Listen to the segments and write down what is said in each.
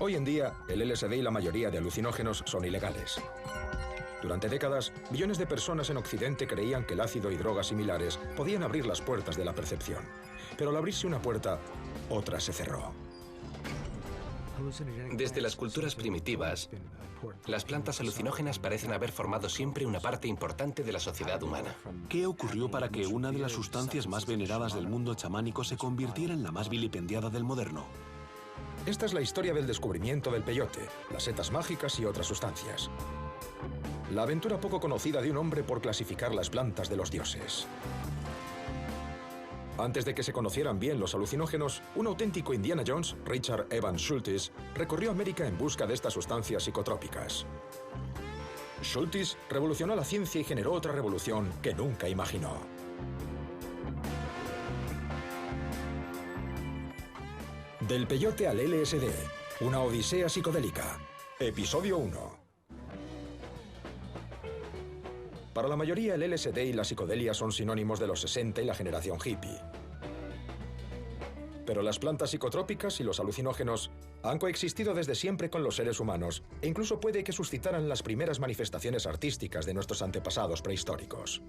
Hoy en día, el LSD y la mayoría de alucinógenos son ilegales. Durante décadas, millones de personas en Occidente creían que el ácido y drogas similares podían abrir las puertas de la percepción. Pero al abrirse una puerta, otra se cerró. Desde las culturas primitivas, las plantas alucinógenas parecen haber formado siempre una parte importante de la sociedad humana. ¿Qué ocurrió para que una de las sustancias más veneradas del mundo chamánico se convirtiera en la más vilipendiada del moderno? Esta es la historia del descubrimiento del peyote, las setas mágicas y otras sustancias. La aventura poco conocida de un hombre por clasificar las plantas de los dioses. Antes de que se conocieran bien los alucinógenos, un auténtico Indiana Jones, Richard Evans Schultes, recorrió América en busca de estas sustancias psicotrópicas. Schultes revolucionó la ciencia y generó otra revolución que nunca imaginó. Del peyote al LSD, una odisea psicodélica. Episodio 1. Para la mayoría, el LSD y la psicodelia son sinónimos de los 60 y la generación hippie. Pero las plantas psicotrópicas y los alucinógenos han coexistido desde siempre con los seres humanos e incluso puede que suscitaran las primeras manifestaciones artísticas de nuestros antepasados prehistóricos.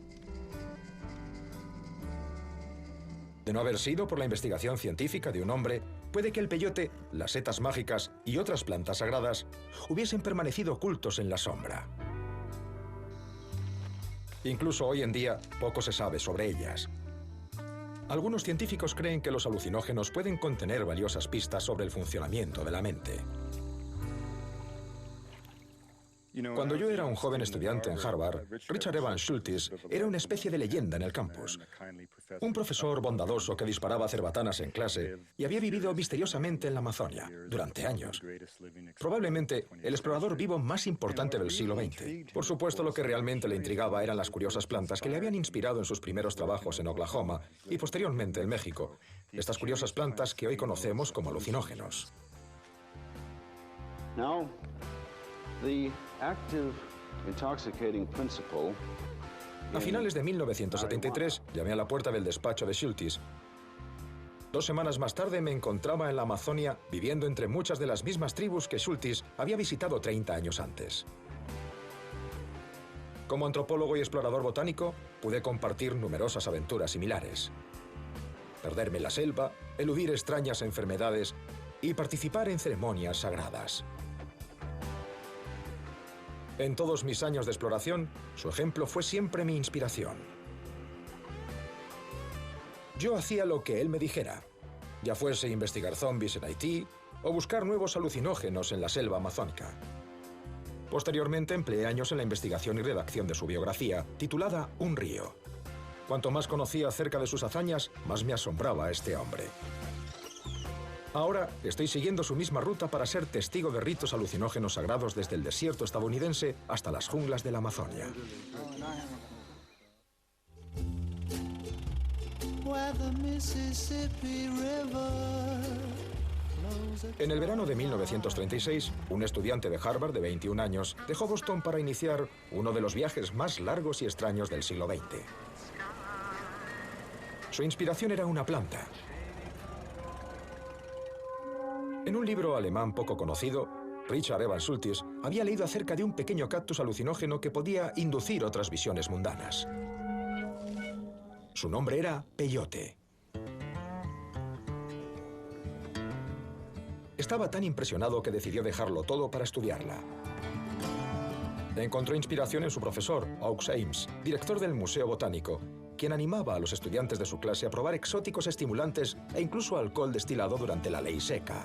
De no haber sido por la investigación científica de un hombre, puede que el peyote, las setas mágicas y otras plantas sagradas hubiesen permanecido ocultos en la sombra. Incluso hoy en día, poco se sabe sobre ellas. Algunos científicos creen que los alucinógenos pueden contener valiosas pistas sobre el funcionamiento de la mente. Cuando yo era un joven estudiante en Harvard, Richard Evans Schultes era una especie de leyenda en el campus. Un profesor bondadoso que disparaba cerbatanas en clase y había vivido misteriosamente en la Amazonia durante años. Probablemente el explorador vivo más importante del siglo XX. Por supuesto, lo que realmente le intrigaba eran las curiosas plantas que le habían inspirado en sus primeros trabajos en Oklahoma y posteriormente en México. Estas curiosas plantas que hoy conocemos como alucinógenos. A finales de 1973, llamé a la puerta del despacho de Schultes. 2 semanas más tarde me encontraba en la Amazonia viviendo entre muchas de las mismas tribus que Schultes había visitado 30 años antes. Como antropólogo y explorador botánico, pude compartir numerosas aventuras similares. Perderme en la selva, eludir extrañas enfermedades y participar en ceremonias sagradas. En todos mis años de exploración, su ejemplo fue siempre mi inspiración. Yo hacía lo que él me dijera, ya fuese investigar zombies en Haití o buscar nuevos alucinógenos en la selva amazónica. Posteriormente empleé años en la investigación y redacción de su biografía, titulada Un río. Cuanto más conocía acerca de sus hazañas, más me asombraba este hombre. Ahora estoy siguiendo su misma ruta para ser testigo de ritos alucinógenos sagrados desde el desierto estadounidense hasta las junglas de la Amazonia. En el verano de 1936, un estudiante de Harvard de 21 años dejó Boston para iniciar uno de los viajes más largos y extraños del siglo XX. Su inspiración era una planta. En un libro alemán poco conocido, Richard Evans Schultes había leído acerca de un pequeño cactus alucinógeno que podía inducir otras visiones mundanas. Su nombre era peyote. Estaba tan impresionado que decidió dejarlo todo para estudiarla. Encontró inspiración en su profesor, Aux Ames, director del Museo Botánico, quien animaba a los estudiantes de su clase a probar exóticos estimulantes e incluso alcohol destilado durante la ley seca.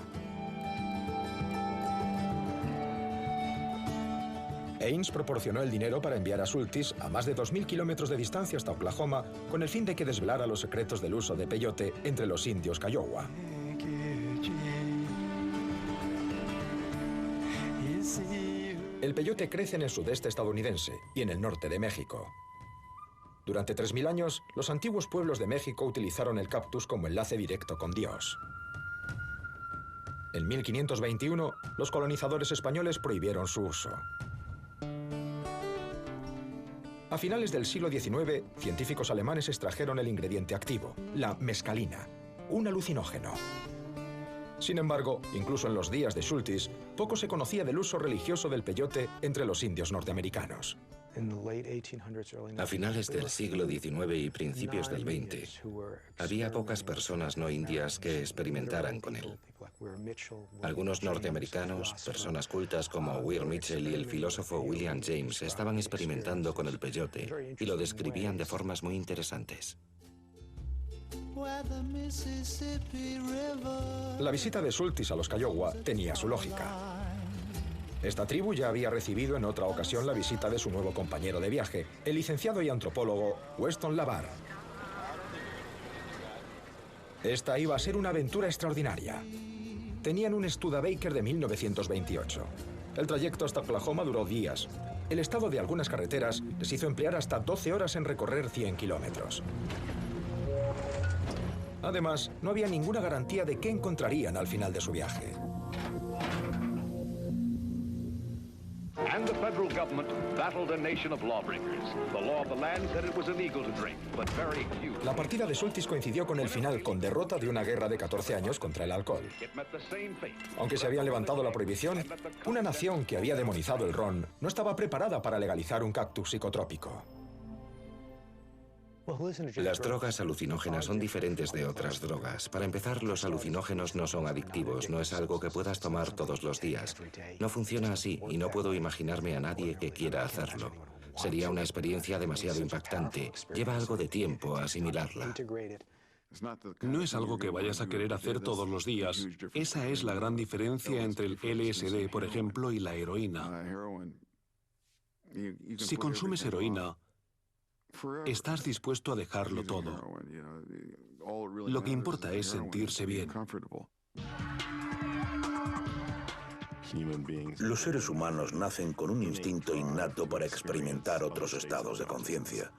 Ames proporcionó el dinero para enviar a Schultes a más de 2.000 kilómetros de distancia hasta Oklahoma con el fin de que desvelara los secretos del uso de peyote entre los indios Kiowa. El peyote crece en el sudeste estadounidense y en el norte de México. Durante 3.000 años, los antiguos pueblos de México utilizaron el cactus como enlace directo con Dios. En 1521, los colonizadores españoles prohibieron su uso. A finales del siglo XIX, científicos alemanes extrajeron el ingrediente activo, la mescalina, un alucinógeno. Sin embargo, incluso en los días de Schultes, poco se conocía del uso religioso del peyote entre los indios norteamericanos. A finales del siglo XIX y principios del XX, había pocas personas no indias que experimentaran con él. Algunos norteamericanos, personas cultas como Will Mitchell y el filósofo William James, estaban experimentando con el peyote y lo describían de formas muy interesantes. La visita de Schultes a los Kiowa tenía su lógica. Esta tribu ya había recibido en otra ocasión la visita de su nuevo compañero de viaje, el licenciado y antropólogo Weston LaBar. Esta iba a ser una aventura extraordinaria. Tenían un Studebaker de 1928. El trayecto hasta Oklahoma duró días. El estado de algunas carreteras les hizo emplear hasta 12 horas en recorrer 100 kilómetros. Además, no había ninguna garantía de qué encontrarían al final de su viaje. And the federal government battled a nation of lawbreakers. The law of the land said it was illegal to drink, but very few. La partida de Schultes coincidió con el final con derrota de una guerra de 14 años contra el alcohol. Aunque se había levantado la prohibición, una nación que había demonizado el ron no estaba preparada para legalizar un cactus psicotrópico. Las drogas alucinógenas son diferentes de otras drogas. Para empezar, los alucinógenos no son adictivos, no es algo que puedas tomar todos los días. No funciona así y no puedo imaginarme a nadie que quiera hacerlo. Sería una experiencia demasiado impactante. Lleva algo de tiempo asimilarla. No es algo que vayas a querer hacer todos los días. Esa es la gran diferencia entre el LSD, por ejemplo, y la heroína. Si consumes heroína, estás dispuesto a dejarlo todo. Lo que importa es sentirse bien. Los seres humanos nacen con un instinto innato para experimentar otros estados de conciencia.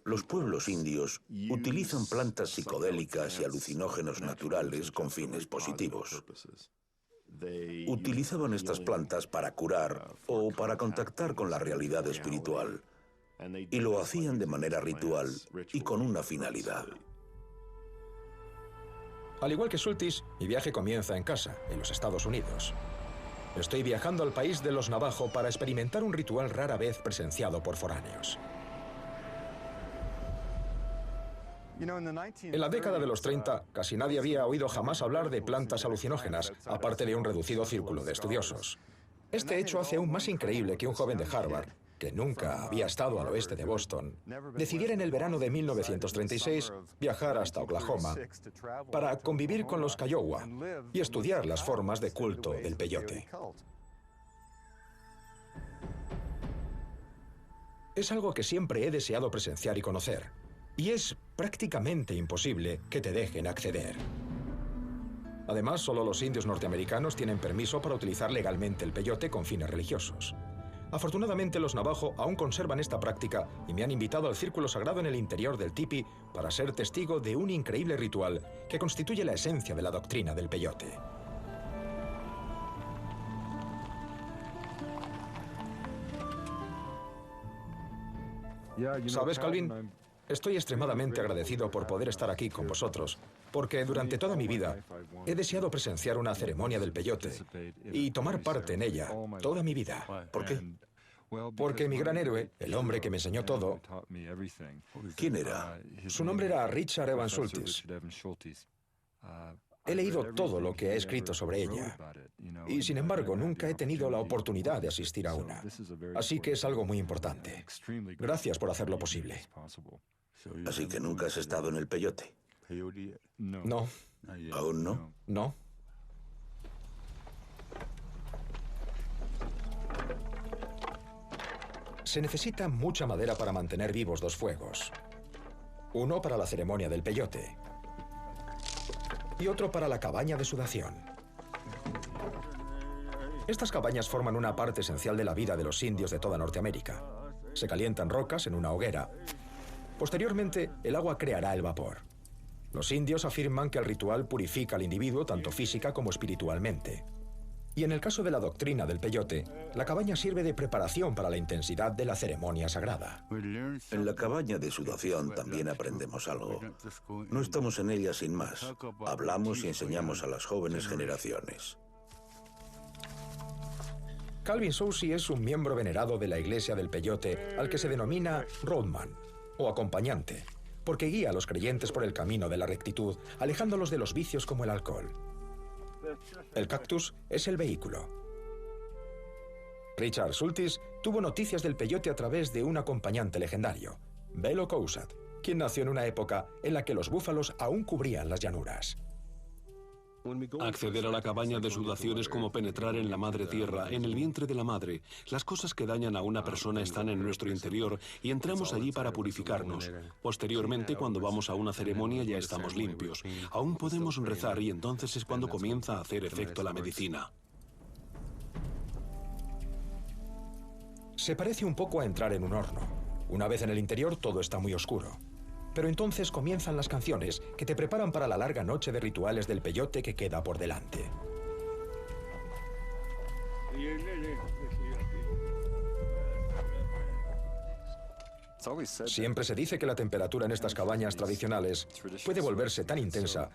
Los pueblos indios utilizan plantas psicodélicas y alucinógenos naturales con fines positivos. Utilizaban estas plantas para curar o para contactar con la realidad espiritual. Y lo hacían de manera ritual y con una finalidad. Al igual que Schultes, mi viaje comienza en casa, en los Estados Unidos. Estoy viajando al país de los Navajo para experimentar un ritual rara vez presenciado por foráneos. En la década de los 30, casi nadie había oído jamás hablar de plantas alucinógenas, aparte de un reducido círculo de estudiosos. Este hecho hace aún más increíble que un joven de Harvard, que nunca había estado al oeste de Boston, decidiera en el verano de 1936 viajar hasta Oklahoma para convivir con los Kiowa y estudiar las formas de culto del peyote. Es algo que siempre he deseado presenciar y conocer, y es prácticamente imposible que te dejen acceder. Además, solo los indios norteamericanos tienen permiso para utilizar legalmente el peyote con fines religiosos. Afortunadamente, los Navajo aún conservan esta práctica y me han invitado al círculo sagrado en el interior del tipi para ser testigo de un increíble ritual que constituye la esencia de la doctrina del peyote. ¿Sabes, Calvin? Estoy extremadamente agradecido por poder estar aquí con vosotros, porque durante toda mi vida he deseado presenciar una ceremonia del peyote y tomar parte en ella toda mi vida. ¿Por qué? Porque mi gran héroe, el hombre que me enseñó todo... ¿Quién era? Su nombre era Richard Evans Schultes. He leído todo lo que ha escrito sobre ella y, sin embargo, nunca he tenido la oportunidad de asistir a una. Así que es algo muy importante. Gracias por hacerlo posible. Así que nunca has estado en el peyote. No. ¿Aún no? No. Se necesita mucha madera para mantener vivos dos fuegos. Uno para la ceremonia del peyote y otro para la cabaña de sudación. Estas cabañas forman una parte esencial de la vida de los indios de toda Norteamérica. Se calientan rocas en una hoguera. Posteriormente, el agua creará el vapor. Los indios afirman que el ritual purifica al individuo tanto física como espiritualmente. Y en el caso de la doctrina del peyote, la cabaña sirve de preparación para la intensidad de la ceremonia sagrada. En la cabaña de sudación también aprendemos algo. No estamos en ella sin más. Hablamos y enseñamos a las jóvenes generaciones. Calvin Soucy es un miembro venerado de la Iglesia del Peyote al que se denomina roadman, o acompañante, porque guía a los creyentes por el camino de la rectitud, alejándolos de los vicios como el alcohol. El cactus es el vehículo. Richard Schultes tuvo noticias del peyote a través de un acompañante legendario, Belo Cousat, quien nació en una época en la que los búfalos aún cubrían las llanuras. Acceder a la cabaña de sudación es como penetrar en la madre tierra, en el vientre de la madre. Las cosas que dañan a una persona están en nuestro interior y entramos allí para purificarnos. Posteriormente, cuando vamos a una ceremonia ya estamos limpios. Aún podemos rezar y entonces es cuando comienza a hacer efecto la medicina. Se parece un poco a entrar en un horno. Una vez en el interior todo está muy oscuro. Pero entonces comienzan las canciones que te preparan para la larga noche de rituales del peyote que queda por delante. Siempre se dice que la temperatura en estas cabañas tradicionales puede volverse tan intensa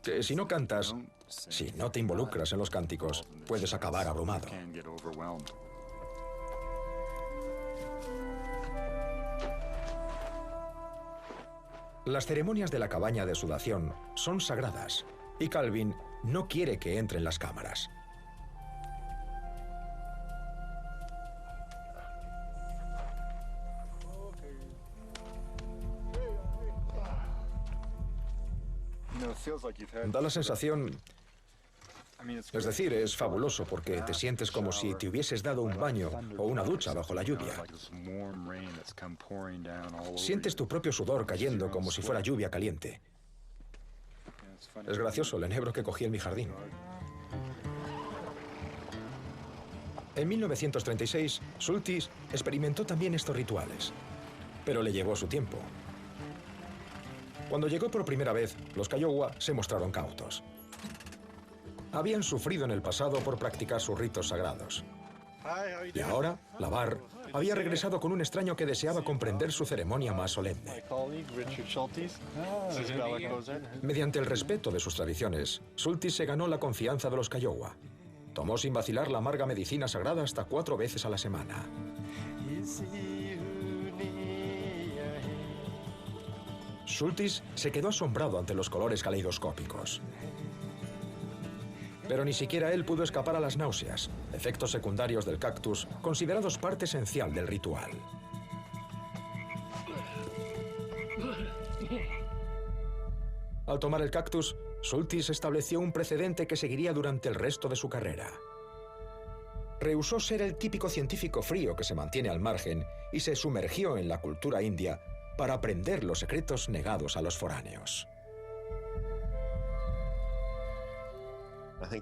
que si no cantas, si no te involucras en los cánticos, puedes acabar abrumado. Las ceremonias de la cabaña de sudación son sagradas y Calvin no quiere que entren las cámaras. Da la sensación... Es decir, es fabuloso porque te sientes como si te hubieses dado un baño o una ducha bajo la lluvia. Sientes tu propio sudor cayendo como si fuera lluvia caliente. Es gracioso el enebro que cogí en mi jardín. En 1936, Schultes experimentó también estos rituales, pero le llevó su tiempo. Cuando llegó por primera vez, los Kiowa se mostraron cautos. Habían sufrido en el pasado por practicar sus ritos sagrados. Y ahora, la Bar había regresado con un extraño que deseaba comprender su ceremonia más solemne. Mediante el respeto de sus tradiciones, Schultes se ganó la confianza de los Kiowa. Tomó sin vacilar la amarga medicina sagrada hasta 4 veces a la semana. Schultes se quedó asombrado ante los colores caleidoscópicos. Pero ni siquiera él pudo escapar a las náuseas, efectos secundarios del cactus, considerados parte esencial del ritual. Al tomar el cactus, Schultes estableció un precedente que seguiría durante el resto de su carrera. Rehusó ser el típico científico frío que se mantiene al margen y se sumergió en la cultura india para aprender los secretos negados a los foráneos.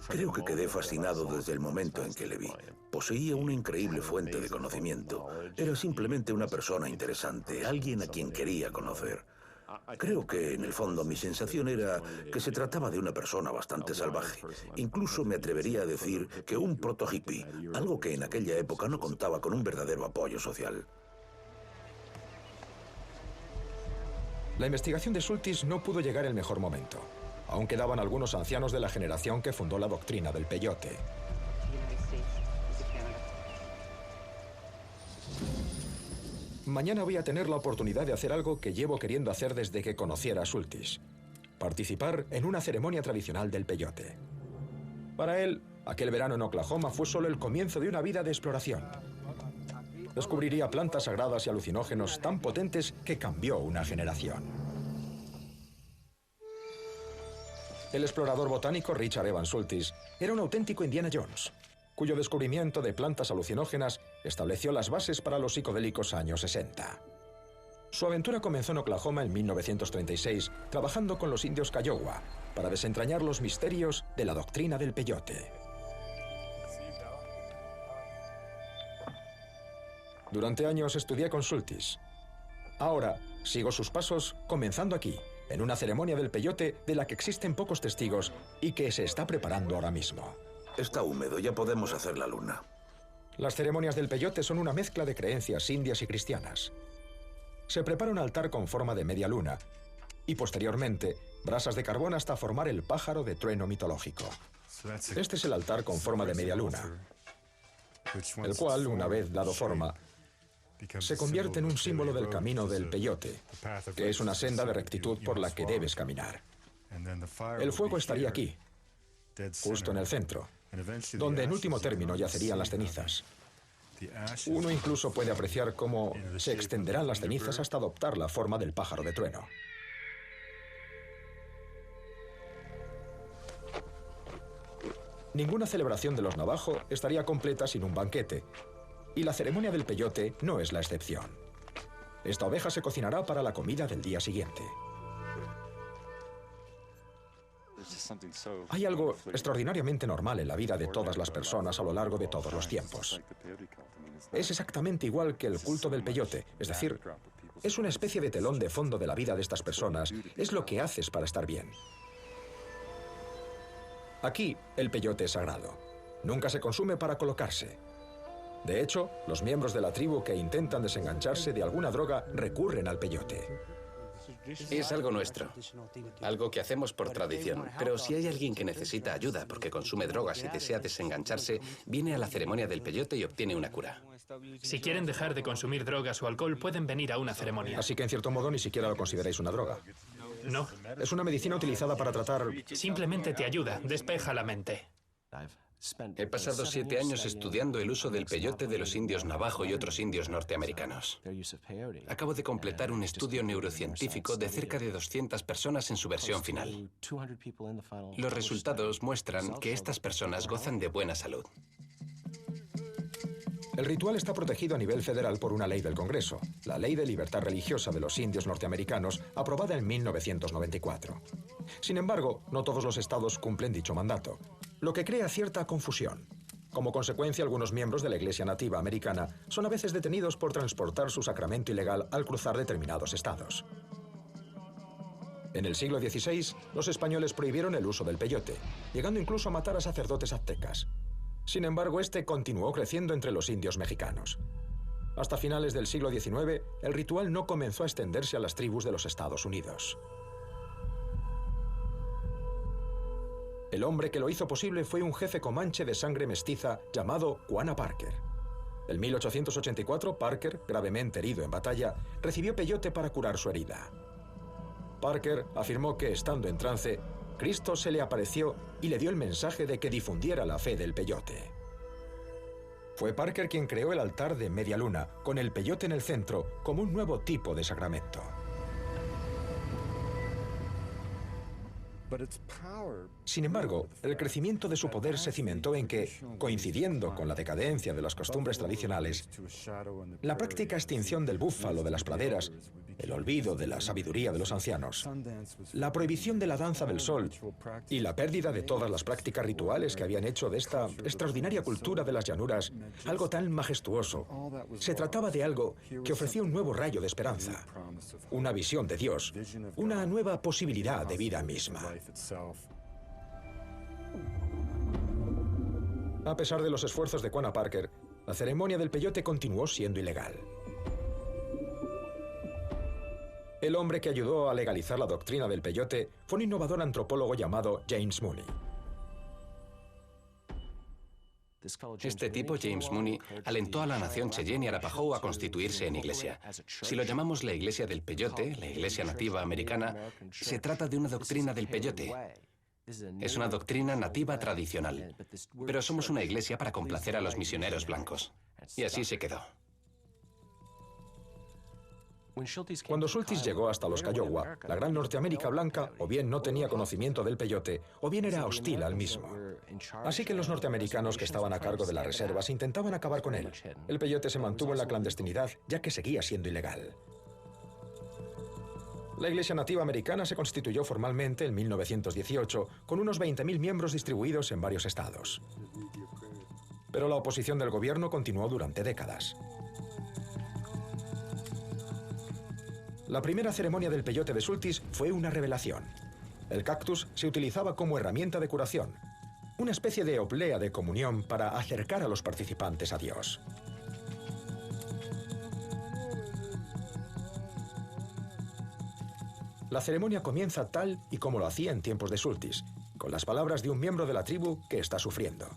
Creo que quedé fascinado desde el momento en que le vi. Poseía una increíble fuente de conocimiento. Era simplemente una persona interesante, alguien a quien quería conocer. Creo que, en el fondo, mi sensación era que se trataba de una persona bastante salvaje. Incluso me atrevería a decir que un proto-hippie, algo que en aquella época no contaba con un verdadero apoyo social. La investigación de Schultes no pudo llegar en el mejor momento. Aún quedaban algunos ancianos de la generación que fundó la doctrina del peyote. Mañana voy a tener la oportunidad de hacer algo que llevo queriendo hacer desde que conociera a Schultes: participar en una ceremonia tradicional del peyote. Para él, aquel verano en Oklahoma fue solo el comienzo de una vida de exploración. Descubriría plantas sagradas y alucinógenos tan potentes que cambió una generación. El explorador botánico Richard Evans Schultes era un auténtico Indiana Jones, cuyo descubrimiento de plantas alucinógenas estableció las bases para los psicodélicos años 60. Su aventura comenzó en Oklahoma en 1936, trabajando con los indios Kiowa para desentrañar los misterios de la doctrina del peyote. Durante años estudié con Schultes. Ahora sigo sus pasos comenzando aquí, en una ceremonia del peyote de la que existen pocos testigos y que se está preparando ahora mismo. Está húmedo, ya podemos hacer la luna. Las ceremonias del peyote son una mezcla de creencias indias y cristianas. Se prepara un altar con forma de media luna y posteriormente brasas de carbón hasta formar el pájaro de trueno mitológico. Este es el altar con forma de media luna, el cual, una vez dado forma, se convierte en un símbolo del camino del peyote, que es una senda de rectitud por la que debes caminar. El fuego estaría aquí, justo en el centro, donde en último término yacerían las cenizas. Uno incluso puede apreciar cómo se extenderán las cenizas hasta adoptar la forma del pájaro de trueno. Ninguna celebración de los navajo estaría completa sin un banquete, y la ceremonia del peyote no es la excepción. Esta oveja se cocinará para la comida del día siguiente. Hay algo extraordinariamente normal en la vida de todas las personas a lo largo de todos los tiempos. Es exactamente igual que el culto del peyote, es decir, es una especie de telón de fondo de la vida de estas personas, es lo que haces para estar bien. Aquí, el peyote es sagrado. Nunca se consume para colocarse. De hecho, los miembros de la tribu que intentan desengancharse de alguna droga recurren al peyote. Es algo nuestro, algo que hacemos por tradición. Pero si hay alguien que necesita ayuda porque consume drogas y desea desengancharse, viene a la ceremonia del peyote y obtiene una cura. Si quieren dejar de consumir drogas o alcohol, pueden venir a una ceremonia. Así que, en cierto modo, ni siquiera lo consideráis una droga. No. Es una medicina utilizada para tratar... Simplemente te ayuda, despeja la mente. He pasado 7 años estudiando el uso del peyote de los indios navajo y otros indios norteamericanos. Acabo de completar un estudio neurocientífico de cerca de 200 personas en su versión final. Los resultados muestran que estas personas gozan de buena salud. El ritual está protegido a nivel federal por una ley del Congreso, la Ley de Libertad Religiosa de los Indios Norteamericanos, aprobada en 1994. Sin embargo, no todos los estados cumplen dicho mandato, lo que crea cierta confusión. Como consecuencia, algunos miembros de la Iglesia Nativa Americana son a veces detenidos por transportar su sacramento ilegal al cruzar determinados estados. En el siglo XVI, los españoles prohibieron el uso del peyote, llegando incluso a matar a sacerdotes aztecas. Sin embargo, este continuó creciendo entre los indios mexicanos. Hasta finales del siglo XIX, el ritual no comenzó a extenderse a las tribus de los Estados Unidos. El hombre que lo hizo posible fue un jefe comanche de sangre mestiza llamado Quanah Parker. En 1884, Parker, gravemente herido en batalla, recibió peyote para curar su herida. Parker afirmó que, estando en trance, Cristo se le apareció y le dio el mensaje de que difundiera la fe del peyote. Fue Parker quien creó el altar de media luna, con el peyote en el centro, como un nuevo tipo de sacramento. Sin embargo, el crecimiento de su poder se cimentó en que, coincidiendo con la decadencia de las costumbres tradicionales, la práctica extinción del búfalo de las praderas, el olvido de la sabiduría de los ancianos, la prohibición de la danza del sol y la pérdida de todas las prácticas rituales que habían hecho de esta extraordinaria cultura de las llanuras algo tan majestuoso. Se trataba de algo que ofrecía un nuevo rayo de esperanza, una visión de Dios, una nueva posibilidad de vida misma. A pesar de los esfuerzos de Quanah Parker, la ceremonia del peyote continuó siendo ilegal. El hombre que ayudó a legalizar la doctrina del peyote fue un innovador antropólogo llamado James Mooney. Este tipo, James Mooney, alentó a la nación Cheyenne y Arapaho a constituirse en iglesia. Si lo llamamos la iglesia del peyote, la iglesia nativa americana, se trata de una doctrina del peyote. Es una doctrina nativa tradicional, pero somos una iglesia para complacer a los misioneros blancos. Y así se quedó. Cuando Schultes llegó hasta los Kiowa, la gran Norteamérica blanca o bien no tenía conocimiento del peyote o bien era hostil al mismo. Así que los norteamericanos que estaban a cargo de las reservas intentaban acabar con él. El peyote se mantuvo en la clandestinidad ya que seguía siendo ilegal. La Iglesia Nativa Americana se constituyó formalmente en 1918 con unos 20.000 miembros distribuidos en varios estados. Pero la oposición del gobierno continuó durante décadas. La primera ceremonia del peyote de Schultes fue una revelación. El cactus se utilizaba como herramienta de curación. una especie de oblea de comunión para acercar a los participantes a Dios. La ceremonia comienza tal y como lo hacía en tiempos de Schultes, con las palabras de un miembro de la tribu que está sufriendo.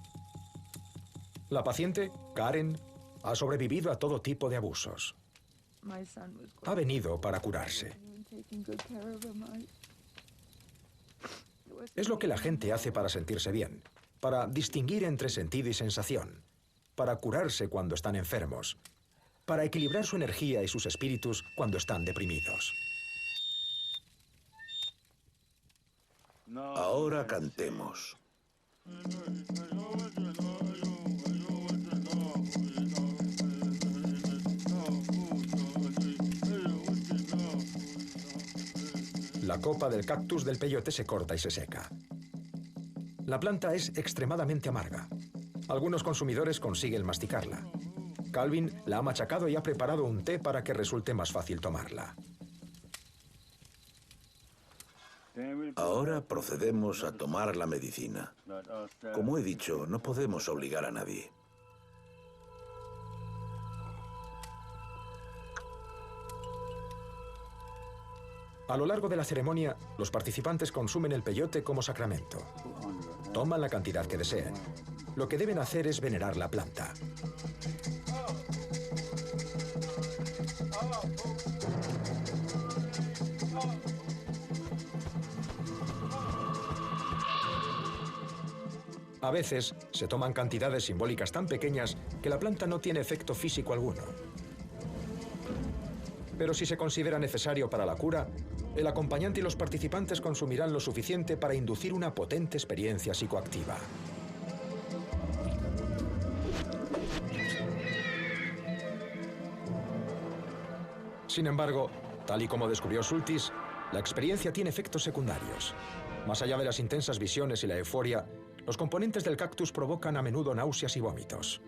La paciente, Karen, ha sobrevivido a todo tipo de abusos. Ha venido para curarse. Es lo que la gente hace para sentirse bien, para distinguir entre sentido y sensación, para curarse cuando están enfermos, para equilibrar su energía y sus espíritus cuando están deprimidos. Ahora cantemos. La copa del cactus del peyote se corta y se seca. La planta es extremadamente amarga. Algunos consumidores consiguen masticarla. Calvin la ha machacado y ha preparado un té para que resulte más fácil tomarla. Ahora procedemos a tomar la medicina. Como he dicho, no podemos obligar a nadie. A lo largo de la ceremonia, los participantes consumen el peyote como sacramento. Toman la cantidad que deseen. Lo que deben hacer es venerar la planta. A veces, se toman cantidades simbólicas tan pequeñas que la planta no tiene efecto físico alguno. Pero si se considera necesario para la cura, el acompañante y los participantes consumirán lo suficiente para inducir una potente experiencia psicoactiva. Sin embargo, tal y como descubrió Schultes, la experiencia tiene efectos secundarios. Más allá de las intensas visiones y la euforia, los componentes del cactus provocan a menudo náuseas y vómitos.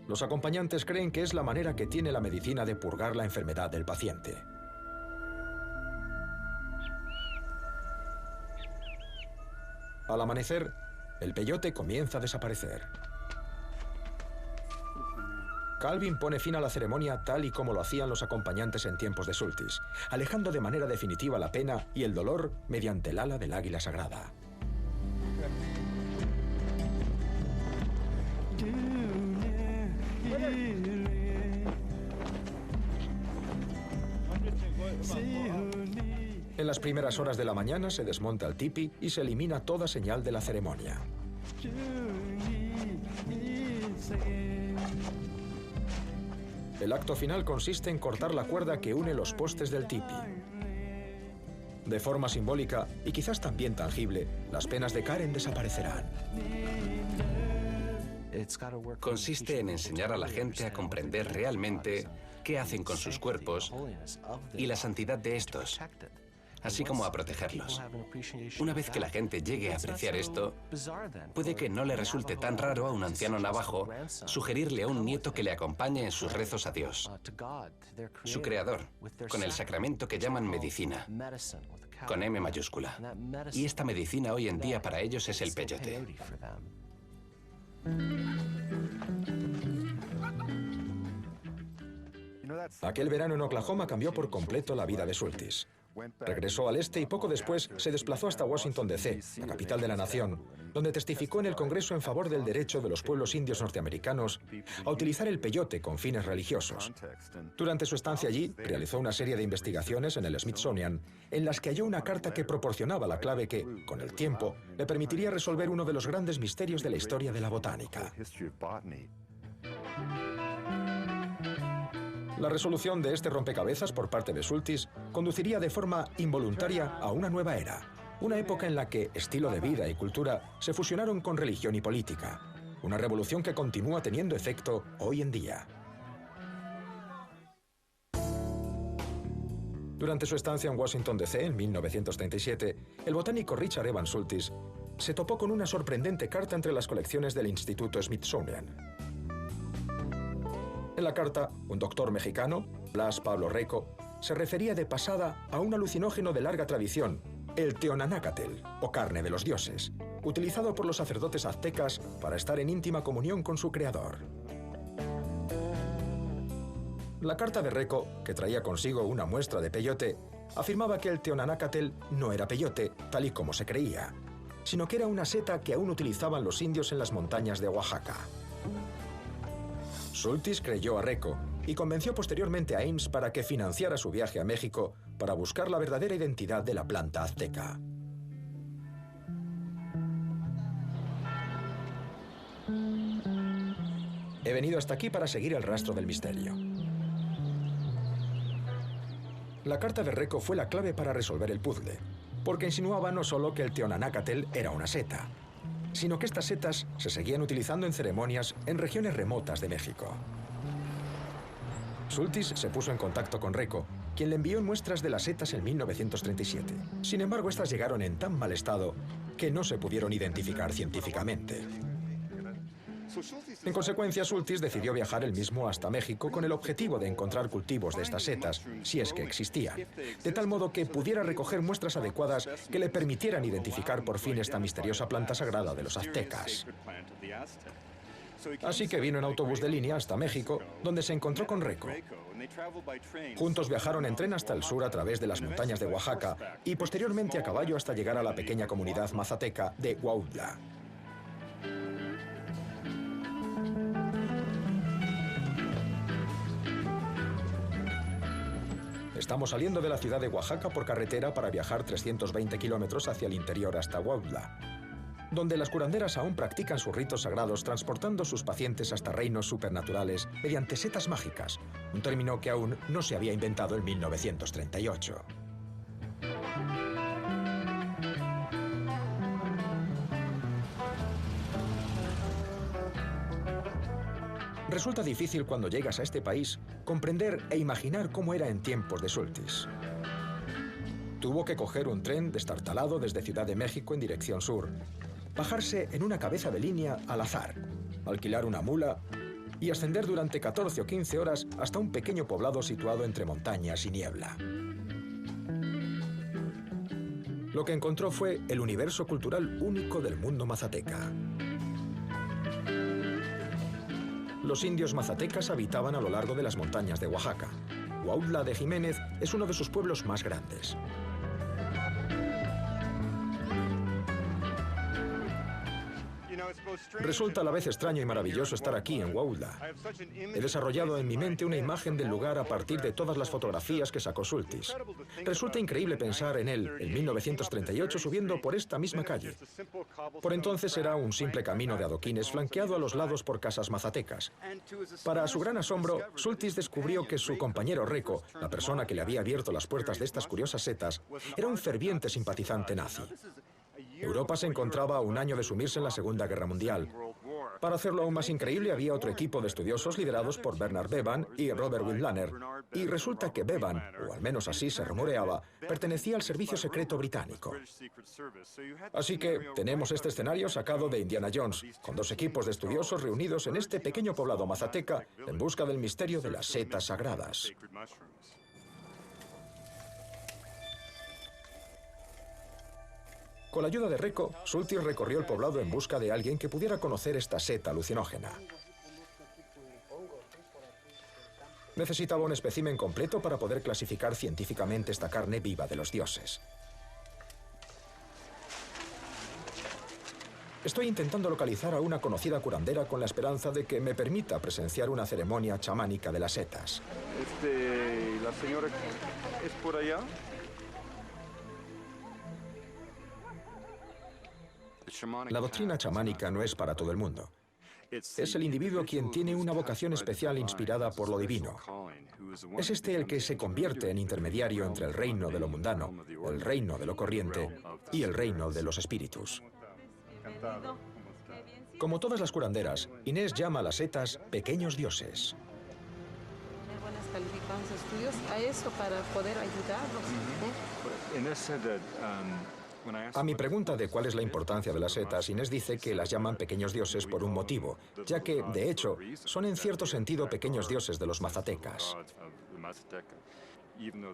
Los acompañantes creen que es la manera que tiene la medicina de purgar la enfermedad del paciente. Al amanecer, el peyote comienza a desaparecer. Calvin pone fin a la ceremonia tal y como lo hacían los acompañantes en tiempos de Schultes, alejando de manera definitiva la pena y el dolor mediante el ala del águila sagrada. En las primeras horas de la mañana se desmonta el tipi y se elimina toda señal de la ceremonia. El acto final consiste en cortar la cuerda que une los postes del tipi. De forma simbólica y quizás también tangible, las penas de Karen desaparecerán. Consiste en enseñar a la gente a comprender realmente qué hacen con sus cuerpos y la santidad de estos, así como a protegerlos. Una vez que la gente llegue a apreciar esto, puede que no le resulte tan raro a un anciano navajo sugerirle a un nieto que le acompañe en sus rezos a Dios, su creador, con el sacramento que llaman medicina, con M mayúscula. Y esta medicina hoy en día para ellos es el peyote. Aquel verano en Oklahoma cambió por completo la vida de Schultes. Regresó al este y poco después se desplazó hasta Washington, D.C., la capital de la nación, donde testificó en el Congreso en favor del derecho de los pueblos indios norteamericanos a utilizar el peyote con fines religiosos. Durante su estancia allí, realizó una serie de investigaciones en el Smithsonian, en las que halló una carta que proporcionaba la clave que, con el tiempo, le permitiría resolver uno de los grandes misterios de la historia de la botánica. La resolución de este rompecabezas por parte de Schultes conduciría de forma involuntaria a una nueva era, una época en la que estilo de vida y cultura se fusionaron con religión y política, una revolución que continúa teniendo efecto hoy en día. Durante su estancia en Washington, D.C. en 1937, el botánico Richard Evans Schultes se topó con una sorprendente carta entre las colecciones del Instituto Smithsonian. En la carta, un doctor mexicano, Blas Pablo Reco, se refería de pasada a un alucinógeno de larga tradición, el Teonanácatl, o carne de los dioses, utilizado por los sacerdotes aztecas para estar en íntima comunión con su creador. La carta de Reco, que traía consigo una muestra de peyote, afirmaba que el Teonanácatl no era peyote, tal y como se creía, sino que era una seta que aún utilizaban los indios en las montañas de Oaxaca. Schultes creyó a Reco y convenció posteriormente a Ames para que financiara su viaje a México para buscar la verdadera identidad de la planta azteca. He venido hasta aquí para seguir el rastro del misterio. La carta de Reco fue la clave para resolver el puzzle, porque insinuaba no solo que el Teonanácatl era una seta, sino que estas setas se seguían utilizando en ceremonias en regiones remotas de México. Schultes se puso en contacto con Reco, quien le envió muestras de las setas en 1937. Sin embargo, estas llegaron en tan mal estado que no se pudieron identificar científicamente. En consecuencia, Schultes decidió viajar él mismo hasta México con el objetivo de encontrar cultivos de estas setas, si es que existían, de tal modo que pudiera recoger muestras adecuadas que le permitieran identificar por fin esta misteriosa planta sagrada de los aztecas. Así que vino en autobús de línea hasta México, donde se encontró con Reco. Juntos viajaron en tren hasta el sur a través de las montañas de Oaxaca y posteriormente a caballo hasta llegar a la pequeña comunidad mazateca de Huautla. Estamos saliendo de la ciudad de Oaxaca por carretera para viajar 320 kilómetros hacia el interior hasta Huautla, donde las curanderas aún practican sus ritos sagrados transportando sus pacientes hasta reinos supernaturales mediante setas mágicas, un término que aún no se había inventado en 1938. Resulta difícil cuando llegas a este país comprender e imaginar cómo era en tiempos de Schultes. Tuvo que coger un tren destartalado desde Ciudad de México en dirección sur, bajarse en una cabeza de línea al azar, alquilar una mula y ascender durante 14 o 15 horas hasta un pequeño poblado situado entre montañas y niebla. Lo que encontró fue el universo cultural único del mundo mazateca. Los indios mazatecas habitaban a lo largo de las montañas de Oaxaca. Huautla de Jiménez es uno de sus pueblos más grandes. Resulta a la vez extraño y maravilloso estar aquí en Huautla. He desarrollado en mi mente una imagen del lugar a partir de todas las fotografías que sacó Schultes. Resulta increíble pensar en él, en 1938, subiendo por esta misma calle. Por entonces era un simple camino de adoquines flanqueado a los lados por casas mazatecas. Para su gran asombro, Schultes descubrió que su compañero Reco, la persona que le había abierto las puertas de estas curiosas setas, era un ferviente simpatizante nazi. Europa se encontraba a un año de sumirse en la Segunda Guerra Mundial. Para hacerlo aún más increíble, había otro equipo de estudiosos liderados por Bernard Bevan y Robert Windlaner, y resulta que Bevan, o al menos así se rumoreaba, pertenecía al servicio secreto británico. Así que tenemos este escenario sacado de Indiana Jones, con dos equipos de estudiosos reunidos en este pequeño poblado mazateca en busca del misterio de las setas sagradas. Con la ayuda de Reco, Schultes recorrió el poblado en busca de alguien que pudiera conocer esta seta alucinógena. Necesitaba un espécimen completo para poder clasificar científicamente esta carne viva de los dioses. Estoy intentando localizar a una conocida curandera con la esperanza de que me permita presenciar una ceremonia chamánica de las setas. ¿La señora es por allá? La doctrina chamánica no es para todo el mundo. Es el individuo quien tiene una vocación especial inspirada por lo divino. Es este el que se convierte en intermediario entre el reino de lo mundano, el reino de lo corriente y el reino de los espíritus. Como todas las curanderas, Inés llama a las setas pequeños dioses. Tener buenas calificaciones de estudios a eso para poder ayudarlos. A mi pregunta de cuál es la importancia de las setas, Inés dice que las llaman pequeños dioses por un motivo, ya que, de hecho, son en cierto sentido pequeños dioses de los mazatecas.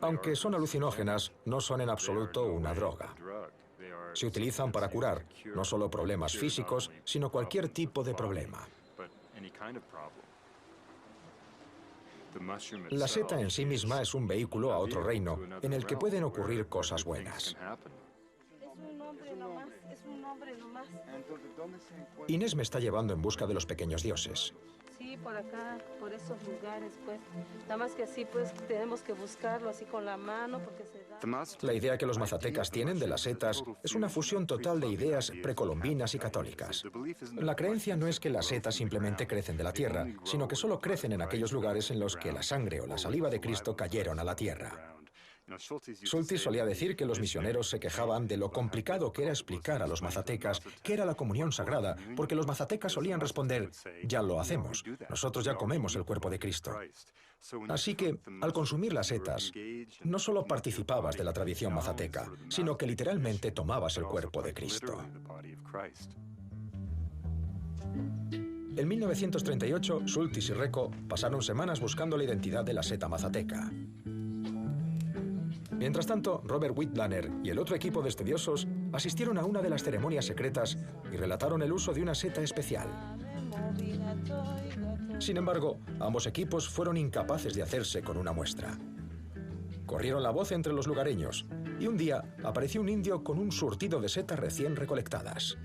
Aunque son alucinógenas, no son en absoluto una droga. Se utilizan para curar no solo problemas físicos, sino cualquier tipo de problema. La seta en sí misma es un vehículo a otro reino, en el que pueden ocurrir cosas buenas. Inés me está llevando en busca de los pequeños dioses. Sí, por acá, por esos lugares, pues. Nada más que así, pues, tenemos que buscarlo así con la mano, porque se da... La idea que los mazatecas tienen de las setas es una fusión total de ideas precolombinas y católicas. La creencia no es que las setas simplemente crecen de la tierra, sino que solo crecen en aquellos lugares en los que la sangre o la saliva de Cristo cayeron a la tierra. Schultes solía decir que los misioneros se quejaban de lo complicado que era explicar a los mazatecas qué era la comunión sagrada, porque los mazatecas solían responder: ya lo hacemos, nosotros ya comemos el cuerpo de Cristo. Así que, al consumir las setas, no solo participabas de la tradición mazateca, sino que literalmente tomabas el cuerpo de Cristo. En 1938, Schultes y Reco pasaron semanas buscando la identidad de la seta mazateca. Mientras tanto, Robert Whitblaner y el otro equipo de estudiosos asistieron a una de las ceremonias secretas y relataron el uso de una seta especial. Sin embargo, ambos equipos fueron incapaces de hacerse con una muestra. Corrieron la voz entre los lugareños y un día apareció un indio con un surtido de setas recién recolectadas.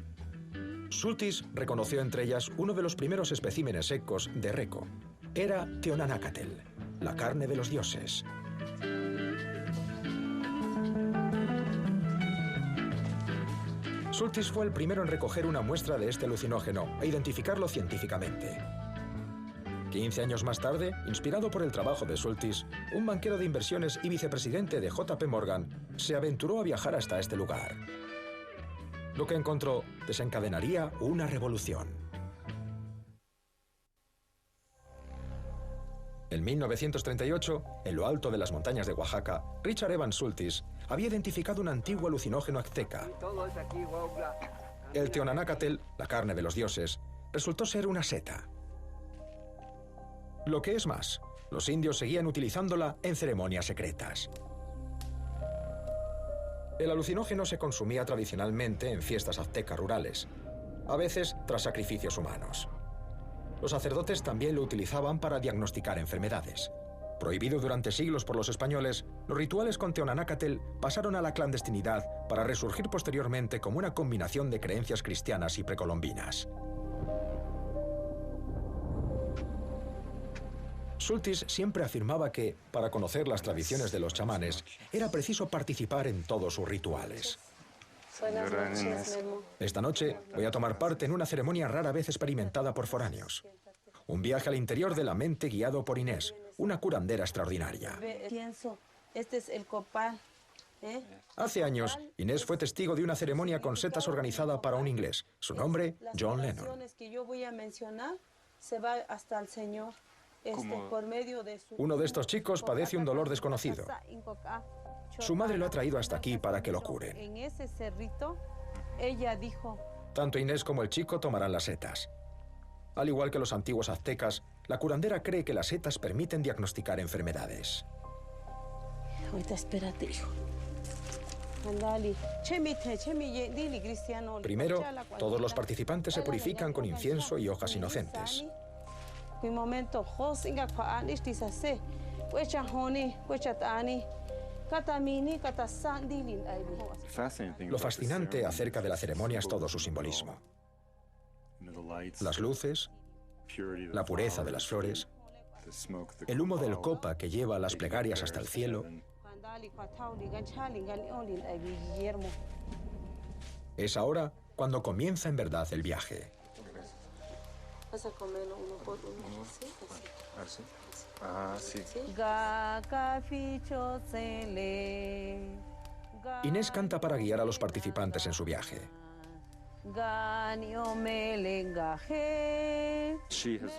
Schultes reconoció entre ellas uno de los primeros especímenes secos de Reco. Era Teonanácatl, la carne de los dioses. Schultes fue el primero en recoger una muestra de este alucinógeno e identificarlo científicamente. 15 años más tarde, inspirado por el trabajo de Schultes, un banquero de inversiones y vicepresidente de JP Morgan se aventuró a viajar hasta este lugar. Lo que encontró desencadenaría una revolución. En 1938, en lo alto de las montañas de Oaxaca, Richard Evans Schultes había identificado un antiguo alucinógeno azteca. El Teonanácatl, la carne de los dioses, resultó ser una seta. Lo que es más, los indios seguían utilizándola en ceremonias secretas. El alucinógeno se consumía tradicionalmente en fiestas aztecas rurales, a veces tras sacrificios humanos. Los sacerdotes también lo utilizaban para diagnosticar enfermedades. Prohibido durante siglos por los españoles, los rituales con Teonanácatl pasaron a la clandestinidad para resurgir posteriormente como una combinación de creencias cristianas y precolombinas. Schultes siempre afirmaba que, para conocer las tradiciones de los chamanes, era preciso participar en todos sus rituales. Buenas noches, Memo. Esta noche voy a tomar parte en una ceremonia rara vez experimentada por foráneos. Un viaje al interior de la mente guiado por Inés, una curandera extraordinaria. Pienso, este es el copal. Hace años, Inés fue testigo de una ceremonia con setas organizada para un inglés. Su nombre, John Lennon. Las que yo voy a mencionar se va hasta el Señor. Por medio de su... Uno de estos chicos padece un dolor desconocido. Su madre lo ha traído hasta aquí para que lo curen. En ese cerrito, ella dijo... Tanto Inés como el chico tomarán las setas. Al igual que los antiguos aztecas, la curandera cree que las setas permiten diagnosticar enfermedades. Ahorita espérate, hijo. Primero, todos los participantes se purifican con incienso y hojas inocentes. Lo fascinante acerca de la ceremonia es todo su simbolismo. Las luces, la pureza de las flores, el humo del copa que lleva las plegarias hasta el cielo. Es ahora cuando comienza en verdad el viaje. Vas a comerlo uno por uno. ¿Sí? ¿Así? Ah, sí. Inés canta para guiar a los participantes en su viaje.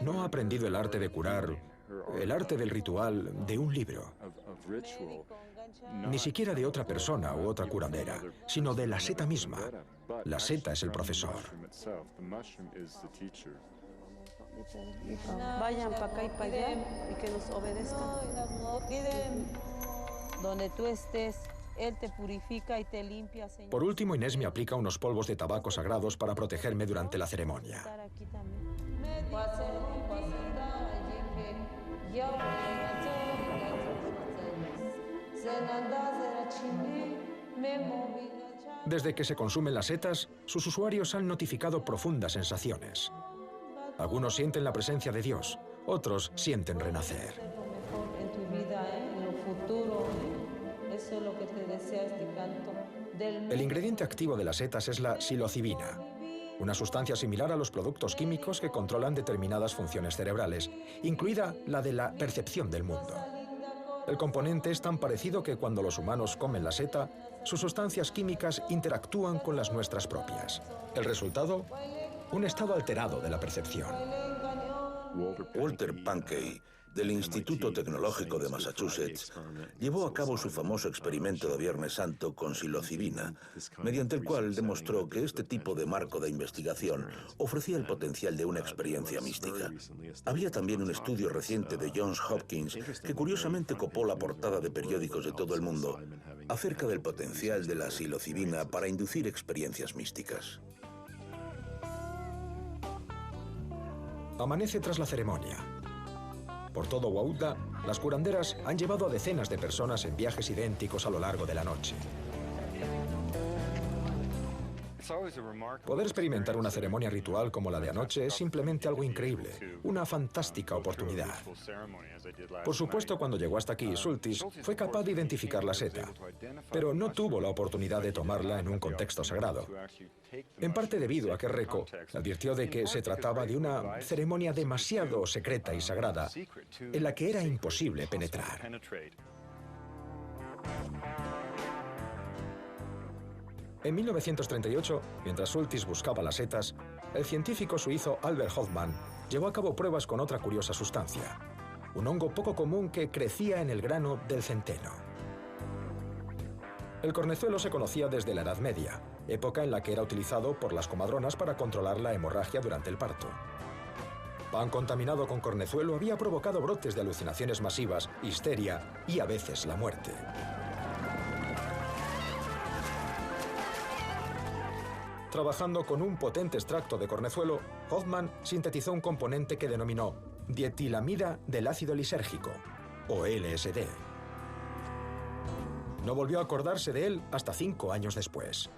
No ha aprendido el arte de curar, el arte del ritual de un libro. Ni siquiera de otra persona u otra curandera, sino de la seta misma. La seta es el profesor. Vayan para acá y para allá y que nos obedezcan. donde tú estés, Él te purifica y te limpia, Señor. Por último, Inés me aplica unos polvos de tabaco sagrados para protegerme durante la ceremonia. Desde que se consumen las setas, sus usuarios han notificado profundas sensaciones. Algunos sienten la presencia de Dios, otros sienten renacer. En tu vida, en lo futuro, eso es lo que te desea este canto. El ingrediente activo de las setas es la psilocibina, una sustancia similar a los productos químicos que controlan determinadas funciones cerebrales, incluida la de la percepción del mundo. El componente es tan parecido que cuando los humanos comen la seta, sus sustancias químicas interactúan con las nuestras propias. El resultado, un estado alterado de la percepción. Walter Pankey, del Instituto Tecnológico de Massachusetts, llevó a cabo su famoso experimento de Viernes Santo con psilocibina, mediante el cual demostró que este tipo de marco de investigación ofrecía el potencial de una experiencia mística. Había también un estudio reciente de Johns Hopkins que curiosamente copó la portada de periódicos de todo el mundo acerca del potencial de la psilocibina para inducir experiencias místicas. Amanece tras la ceremonia. Por todo Wauda, las curanderas han llevado a decenas de personas en viajes idénticos a lo largo de la noche. Poder experimentar una ceremonia ritual como la de anoche es simplemente algo increíble, una fantástica oportunidad. Por supuesto, cuando llegó hasta aquí, Schultes fue capaz de identificar la seta, pero no tuvo la oportunidad de tomarla en un contexto sagrado. En parte debido a que Reco advirtió de que se trataba de una ceremonia demasiado secreta y sagrada, en la que era imposible penetrar. En 1938, mientras Schultes buscaba las setas, el científico suizo Albert Hoffmann llevó a cabo pruebas con otra curiosa sustancia, un hongo poco común que crecía en el grano del centeno. El cornezuelo se conocía desde la Edad Media, época en la que era utilizado por las comadronas para controlar la hemorragia durante el parto. Pan contaminado con cornezuelo había provocado brotes de alucinaciones masivas, histeria y a veces la muerte. Trabajando con un potente extracto de cornezuelo, Hoffmann sintetizó un componente que denominó dietilamida del ácido lisérgico, o LSD. No volvió a acordarse de él hasta 5 años después.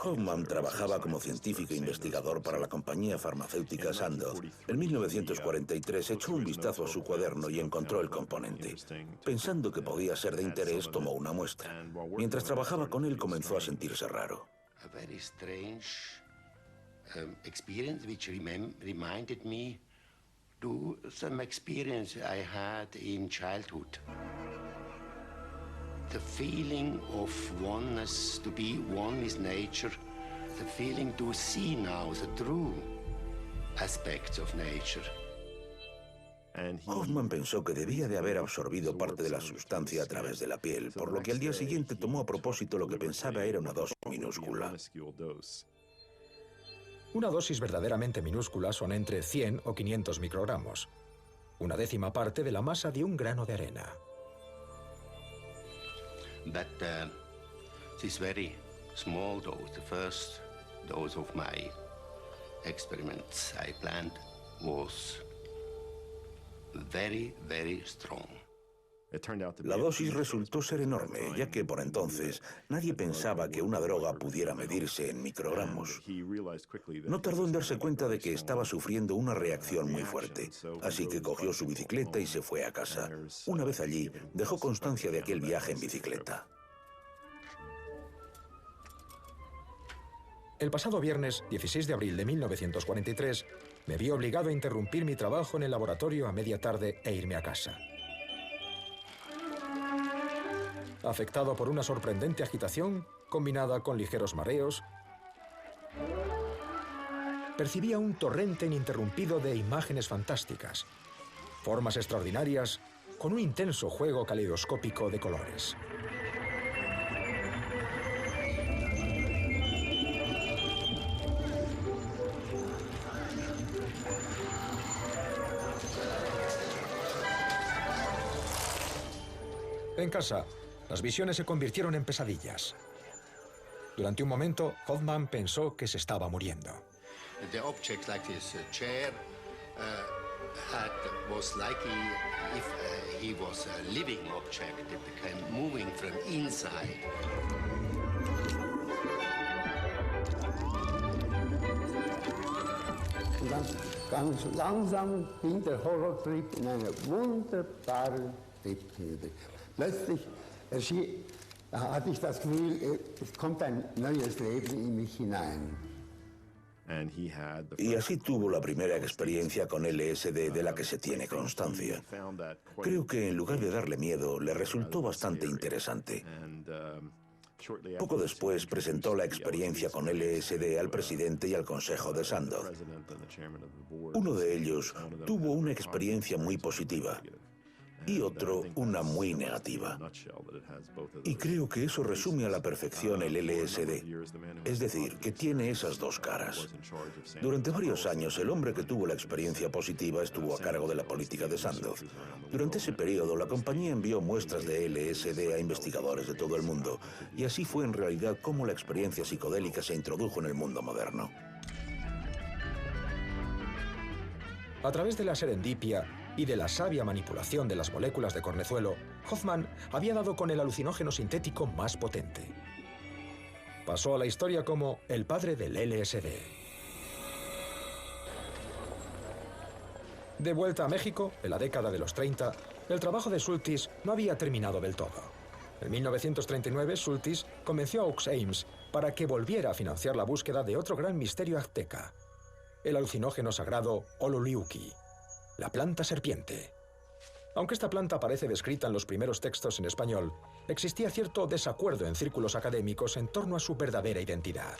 Hoffmann trabajaba como científico investigador para la compañía farmacéutica Sandoz. En 1943 echó un vistazo a su cuaderno y encontró el componente. Pensando que podía ser de interés, tomó una muestra. Mientras trabajaba con él, comenzó a sentirse raro. A very strange experience which reminded me to some experience I had in childhood. The feeling of oneness, to be one with nature, the feeling to see now the true aspects of nature. Hoffmann pensó que debía de haber absorbido parte de la sustancia a través de la piel, por lo que al día siguiente tomó a propósito lo que pensaba era una dosis minúscula. Una dosis verdaderamente minúscula son entre 100 o 500 microgramos, una décima parte de la masa de un grano de arena. But this very small dose, the first dose of my experiments I planned, was very, very strong. La dosis resultó ser enorme, ya que por entonces nadie pensaba que una droga pudiera medirse en microgramos. No tardó en darse cuenta de que estaba sufriendo una reacción muy fuerte, así que cogió su bicicleta y se fue a casa. Una vez allí, dejó constancia de aquel viaje en bicicleta. El pasado viernes, 16 de abril de 1943, me vi obligado a interrumpir mi trabajo en el laboratorio a media tarde e irme a casa. Afectado por una sorprendente agitación, combinada con ligeros mareos, percibía un torrente ininterrumpido de imágenes fantásticas, formas extraordinarias, con un intenso juego caleidoscópico de colores. En casa, las visiones se convirtieron en pesadillas. Durante un momento, Hoffman pensó que se estaba muriendo. The object like this chair was like if he was a living object. It became moving from inside. Und dann ganz langsam ging der Horrortrip in eine wunderbare Trip. Plötzlich hatte ich das Gefühl, es kommt ein neues Leben in mich hinein. Y así tuvo la primera experiencia con LSD de la que se tiene constancia. Creo que en lugar de darle miedo, le resultó bastante interesante. Poco después presentó la experiencia con LSD al presidente y al consejo de Sandoz. Uno de ellos tuvo una experiencia muy positiva y otro una muy negativa. Y creo que eso resume a la perfección el LSD. Es decir, que tiene esas dos caras. Durante varios años, el hombre que tuvo la experiencia positiva estuvo a cargo de la política de Sandoz. Durante ese periodo, la compañía envió muestras de LSD a investigadores de todo el mundo. Y así fue en realidad cómo la experiencia psicodélica se introdujo en el mundo moderno. A través de la serendipia y de la sabia manipulación de las moléculas de cornezuelo, Hoffman había dado con el alucinógeno sintético más potente. Pasó a la historia como el padre del LSD. De vuelta a México, en la década de los 30, el trabajo de Schultes no había terminado del todo. En 1939, Schultes convenció a Aux Ames para que volviera a financiar la búsqueda de otro gran misterio azteca, el alucinógeno sagrado Ololiuqui, la planta serpiente. Aunque esta planta aparece descrita en los primeros textos en español, existía cierto desacuerdo en círculos académicos en torno a su verdadera identidad.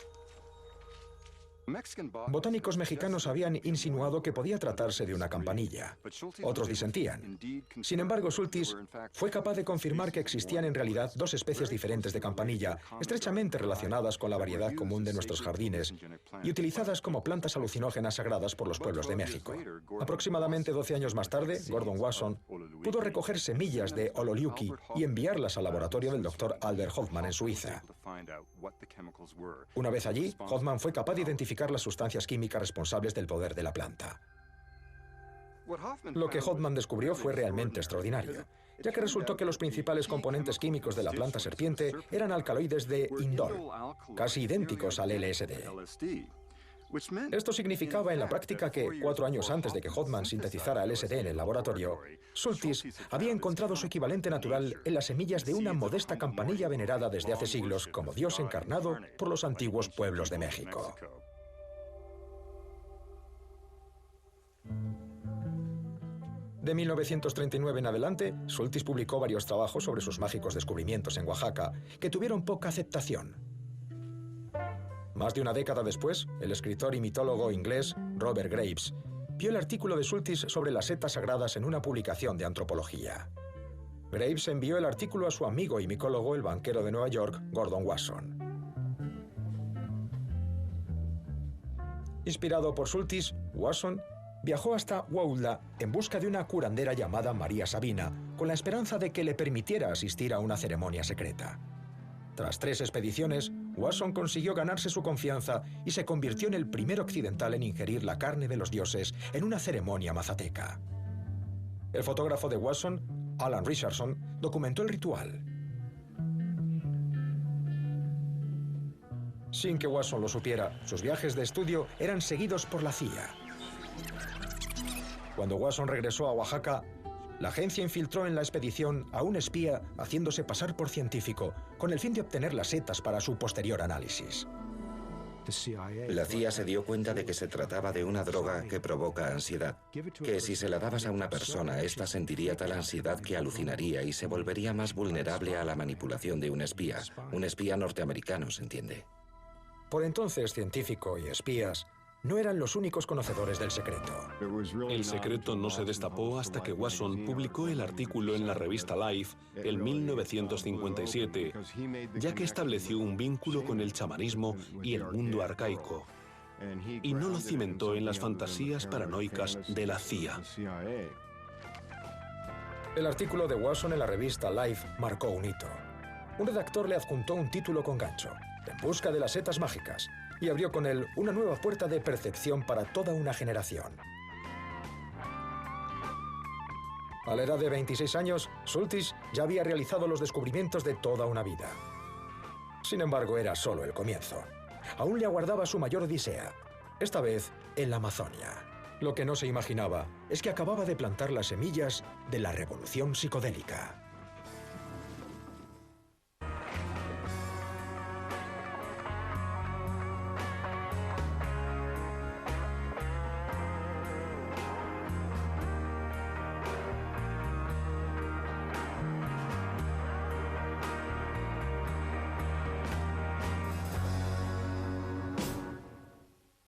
Botánicos mexicanos habían insinuado que podía tratarse de una campanilla. Otros disentían. Sin embargo, Schultes fue capaz de confirmar que existían en realidad dos especies diferentes de campanilla, estrechamente relacionadas con la variedad común de nuestros jardines y utilizadas como plantas alucinógenas sagradas por los pueblos de México. Aproximadamente 12 años más tarde, Gordon Wasson pudo recoger semillas de Ololiuqui y enviarlas al laboratorio del Dr. Albert Hoffman en Suiza. Una vez allí, Hoffman fue capaz de identificar las sustancias químicas responsables del poder de la planta. Lo que Hoffman descubrió fue realmente extraordinario, ya que resultó que los principales componentes químicos de la planta serpiente eran alcaloides de indol, casi idénticos al LSD. Esto significaba en la práctica que, 4 años antes de que Hoffman sintetizara LSD en el laboratorio, Schultes había encontrado su equivalente natural en las semillas de una modesta campanilla venerada desde hace siglos como Dios encarnado por los antiguos pueblos de México. De 1939 en adelante, Schultes publicó varios trabajos sobre sus mágicos descubrimientos en Oaxaca, que tuvieron poca aceptación. Más de una década después, el escritor y mitólogo inglés Robert Graves vio el artículo de Schultes sobre las setas sagradas en una publicación de antropología. Graves envió el artículo a su amigo y micólogo, el banquero de Nueva York, Gordon Wasson. Inspirado por Schultes, Wasson viajó hasta Huautla en busca de una curandera llamada María Sabina, con la esperanza de que le permitiera asistir a una ceremonia secreta. Tras 3 expediciones, Wasson consiguió ganarse su confianza y se convirtió en el primer occidental en ingerir la carne de los dioses en una ceremonia mazateca. El fotógrafo de Wasson, Alan Richardson, documentó el ritual. Sin que Wasson lo supiera, sus viajes de estudio eran seguidos por la CIA. Cuando Wasson regresó a Oaxaca, la agencia infiltró en la expedición a un espía haciéndose pasar por científico, con el fin de obtener las setas para su posterior análisis. La CIA se dio cuenta de que se trataba de una droga que provoca ansiedad, que si se la dabas a una persona, ésta sentiría tal ansiedad que alucinaría y se volvería más vulnerable a la manipulación de un espía norteamericano, ¿se entiende? Por entonces, científico y espías no eran los únicos conocedores del secreto. El secreto no se destapó hasta que Wasson publicó el artículo en la revista Life en 1957, ya que estableció un vínculo con el chamanismo y el mundo arcaico, y no lo cimentó en las fantasías paranoicas de la CIA. El artículo de Watson en la revista Life marcó un hito. Un redactor le adjuntó un título con gancho, En busca de las setas mágicas, y abrió con él una nueva puerta de percepción para toda una generación. A la edad de 26 años, Schultes ya había realizado los descubrimientos de toda una vida. Sin embargo, era solo el comienzo. Aún le aguardaba su mayor odisea, esta vez en la Amazonia. Lo que no se imaginaba es que acababa de plantar las semillas de la revolución psicodélica.